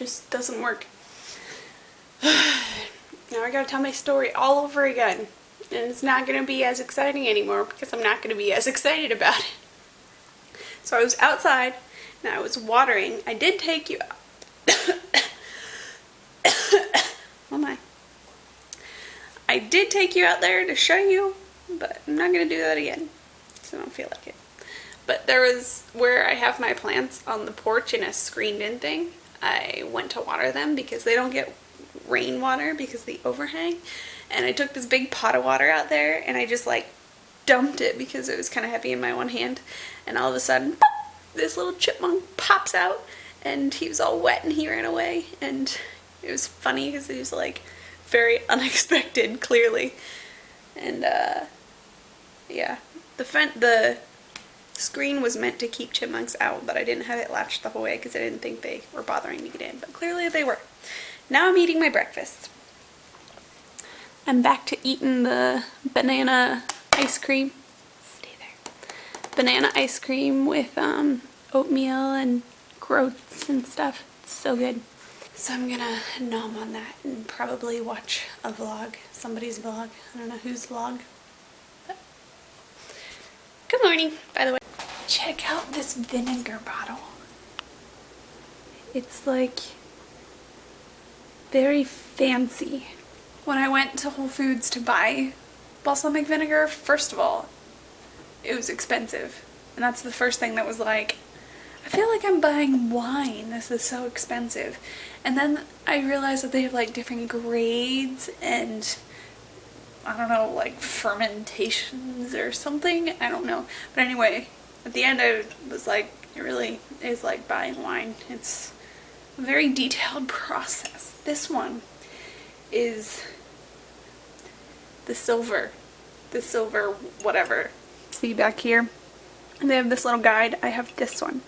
just doesn't work. Now I gotta tell my story all over again. And it's not gonna be as exciting anymore because I'm not gonna be as excited about it. So I was outside and I was watering. I did take you oh my. I did take you out there to show you, but I'm not gonna do that again. So I don't feel like it. But there was where I have my plants on the porch in a screened-in thing. I went to water them because they don't get rainwater because of the overhang. And I took this big pot of water out there and I just like dumped it because it was kind of heavy in my one hand. And all of a sudden, pop, this little chipmunk pops out and he was all wet and he ran away. And it was funny because he was like very unexpected, clearly. And yeah, the screen was meant to keep chipmunks out, but I didn't have it latched the whole way because I didn't think they were bothering to get in, but clearly they were. Now I'm eating my breakfast. I'm back to eating the banana ice cream. Stay there. Banana ice cream with oatmeal and groats and stuff. It's so good. So I'm gonna nom on that and probably watch a vlog. Somebody's vlog. I don't know whose vlog. But good morning, by the way. Check out this vinegar bottle. It's like very fancy. When I went to Whole Foods to buy balsamic vinegar, first of all, it was expensive. And that's the first thing that was like, I feel like I'm buying wine. This is so expensive. And then I realized that they have like different grades and I don't know, like fermentations or something. I don't know. But anyway, at the end I was like, it really is like buying wine. It's a very detailed process. This one is the silver whatever. See back here? And they have this little guide. I have this one.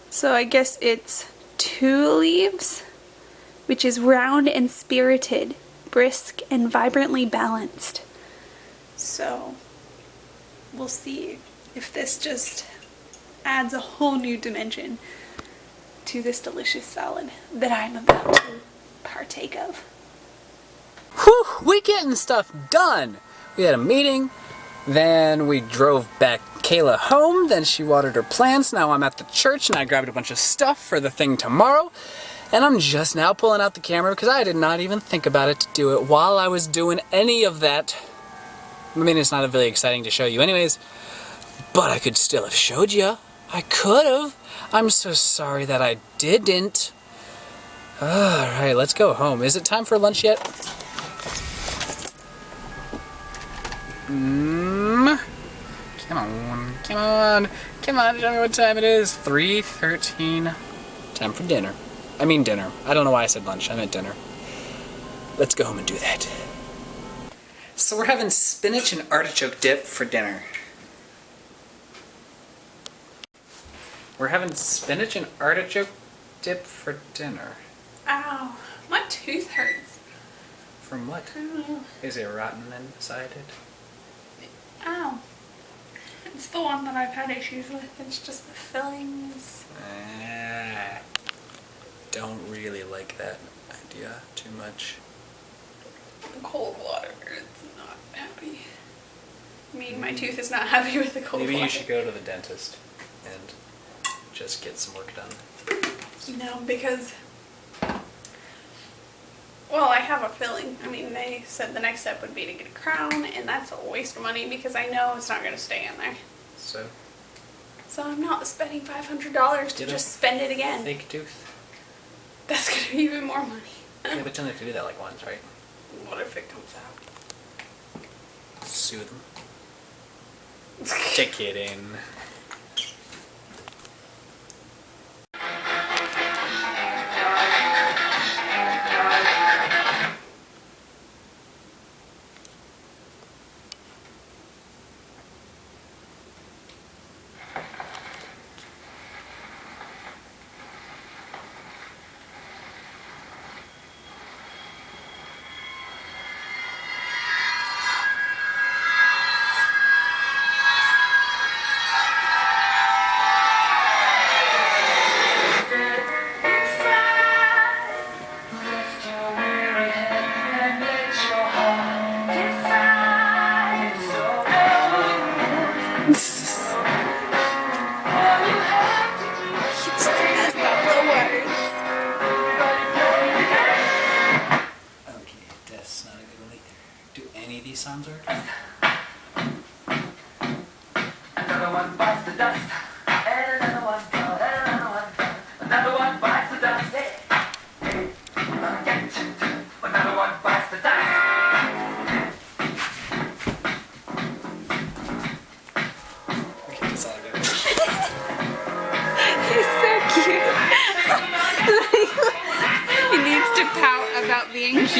So I guess it's 2 leaves, which is round and spirited, brisk and vibrantly balanced. So we'll see if this just adds a whole new dimension to this delicious salad that I'm about to partake of. Whew, we getting stuff done. We had a meeting, then we drove back Kayla home, then she watered her plants. Now I'm at the church and I grabbed a bunch of stuff for the thing tomorrow. And I'm just now pulling out the camera because I did not even think about it to do it while I was doing any of that. I mean, it's not really exciting to show you anyways, but I could still have showed you. I could have. I'm so sorry that I didn't. Alright, let's go home. Is it time for lunch yet? Come on, come on, come on, tell me what time it is. 3:13. Time for dinner. I mean dinner. I don't know why I said lunch. I meant dinner. Let's go home and do that. So we're having spinach and artichoke dip for dinner. We're having spinach and artichoke dip for dinner. Ow, my tooth hurts. From what? I don't know. Is it rotten inside it? Ow. It's the one that I've had issues with. It's just the fillings. Don't really like that idea too much. The cold water, it's not happy. I mean, my tooth is not happy with the cold water. Maybe you should go to the dentist and just get some work done. No, because, well, I have a filling. I mean, they said the next step would be to get a crown, and that's a waste of money because I know it's not going to stay in there. So I'm not spending $500 to just spend it again. Fake tooth. That's going to be even more money. Yeah, but you only have to do that like once, right? What if it comes out? Sue them. Just kidding.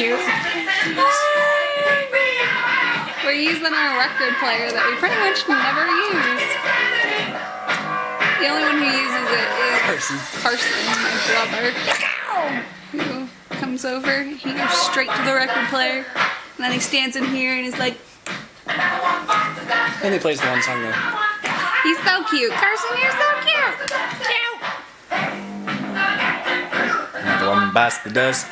cute. We're using our record player that we pretty much never use. The only one who uses it is Carson, my brother, who comes over. He goes straight to the record player, and then he stands in here and is like, And he plays the one song though. he's so cute. Carson, you're so cute. Cute. The one bastard does.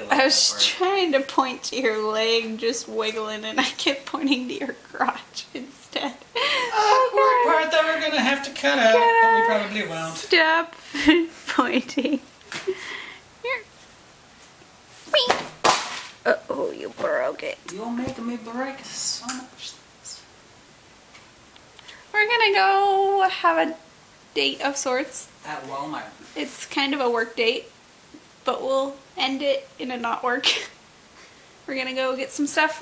I was trying to point to your leg just wiggling and I kept pointing to your crotch instead. Awkward part that we're gonna have to cut out, but we probably won't. Stop pointing. Here. Oh, you broke it. You're making me break so much. We're gonna go have a date of sorts. At Walmart. It's kind of a work date, but we'll end it in a not work. We're gonna go get some stuff.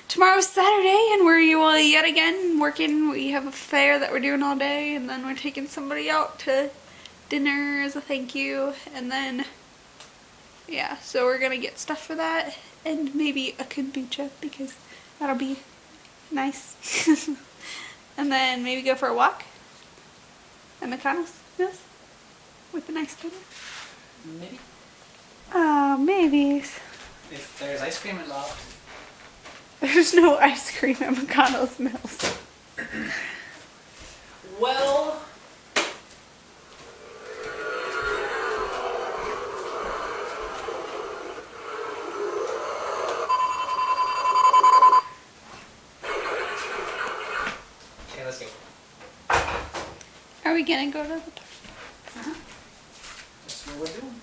Tomorrow's Saturday and we're yet again working. We have a fair that we're doing all day, and then we're taking somebody out to dinner as a thank you, and then yeah, so we're gonna get stuff for that and maybe a kombucha because that'll be nice. And then maybe go for a walk at McConnell's, yes, with a nice dinner. Maybe. Maybe. If there's ice cream involved. There's no ice cream at McConnell's Mills. Well. Okay, let's go. Are we gonna go to the top? That's what we're doing.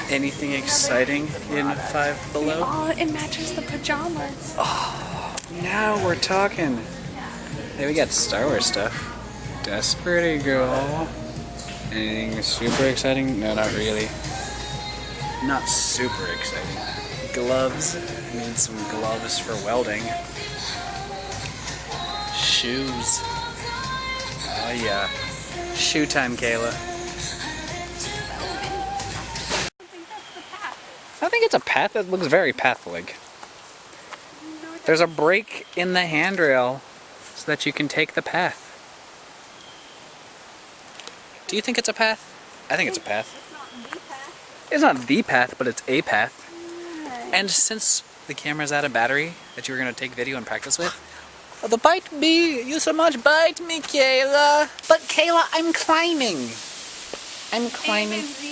Anything exciting in Five Below? Oh, it matches the pajamas. Now we're talking. Hey, we got Star Wars stuff. That's pretty cool. Anything super exciting? No, not really. Not super exciting. Gloves. Need some gloves for welding. Shoes. Oh yeah. Shoe time, Kayla. I think it's a path that looks very path-like. There's a break in the handrail so that you can take the path. Do you think it's a path? I think it's a path. It's not the path, but it's a path. And since the camera's out of battery that you were going to take video and practice with, the bite me! You so much bite me, Kayla! But Kayla, I'm climbing! I'm climbing. I'm a 0%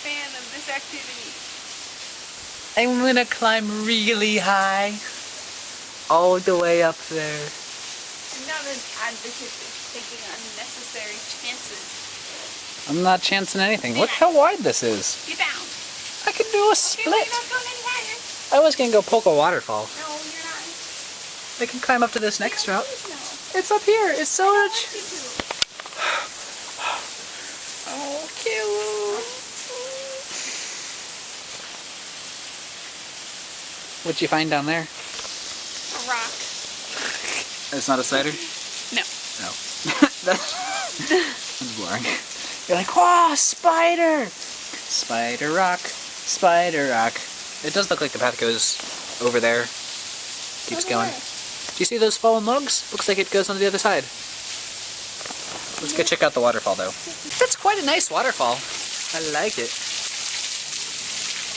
fan of this activity. I'm gonna climb really high. All the way up there. I'm not an advocate of taking unnecessary chances. I'm not chancing anything. Look how wide this is. Get down. I can do a Okay, split. we're not going any higher. I was gonna go poke a waterfall. No, you're not. I can climb up to this next route. No. It's up here. It's so I much. want you to. Oh, Kayla. What'd you find down there? A rock. It's not a cider? No. No. That's boring. You're like, oh, spider! Spider rock, spider rock. It does look like the path goes over there. Keeps going. Do you see those fallen logs? Looks like it goes on the other side. Let's go check out the waterfall though. That's quite a nice waterfall. I like it.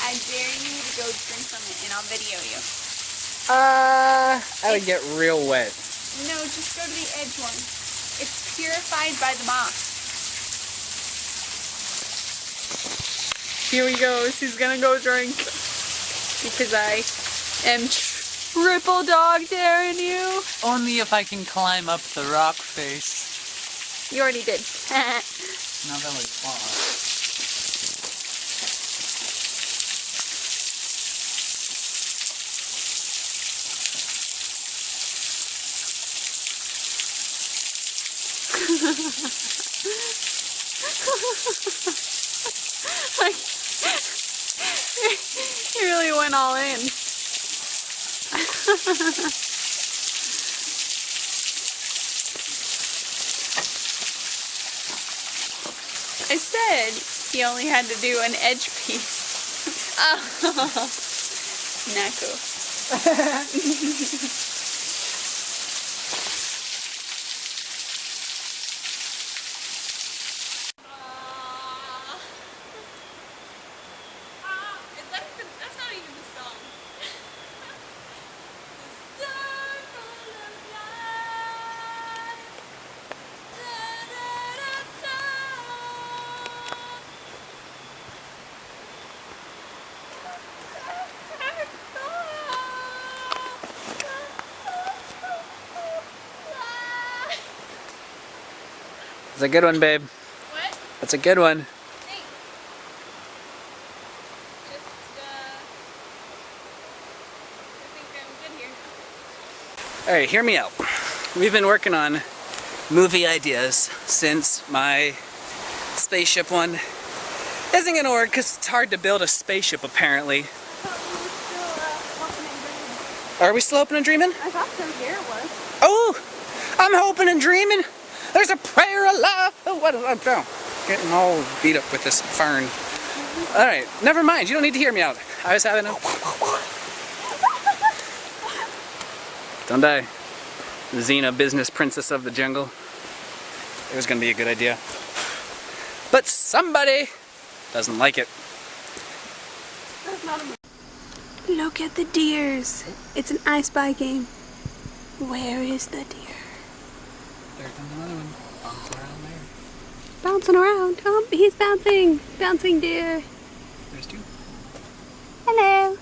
I dare you to go drink from it and I'll video you. I would get real wet. No, just go to the edge one. It's purified by the moss. Here he goes. He's gonna go drink. Because I am triple dog daring you. Only if I can climb up the rock face. You already did. Not very far. Like, you really went all in. I said you only had to do an edge piece. Oh, not cool. That's not even the song. The circle of life. Da, da, da, That's a good one, babe. What? That's a good one. Thanks. Just, I think I'm good here. Alright, hear me out. We've been working on movie ideas since my spaceship one isn't gonna work because it's hard to build a spaceship apparently. Are we still hoping and dreaming? I thought so. Here it was. Oh! I'm hoping and dreaming! There's a prayer of life! Oh, what? I'm getting all beat up with this fern. Alright, never mind. You don't need to hear me out. I was having a... Don't die. Xena, business princess of the jungle. It was gonna be a good idea. But somebody doesn't like it. That's not a... Look at the deers. It's an I Spy game. Where is the deer? There comes another one. Bouncing around there. Bouncing around. Oh, he's bouncing. Bouncing deer. There's two. Hello.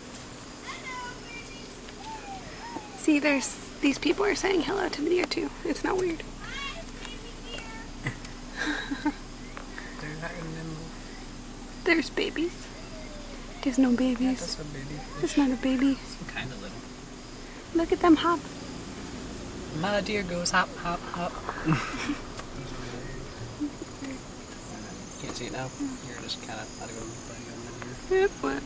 See, these people are saying hello to the deer too. It's not weird. There's babies. There's no babies. That's a baby. It's not a baby. Some kind of little. Look at them hop. My deer goes hop, hop, hop. Can't see it now. You're just kind of not even. Yep, what?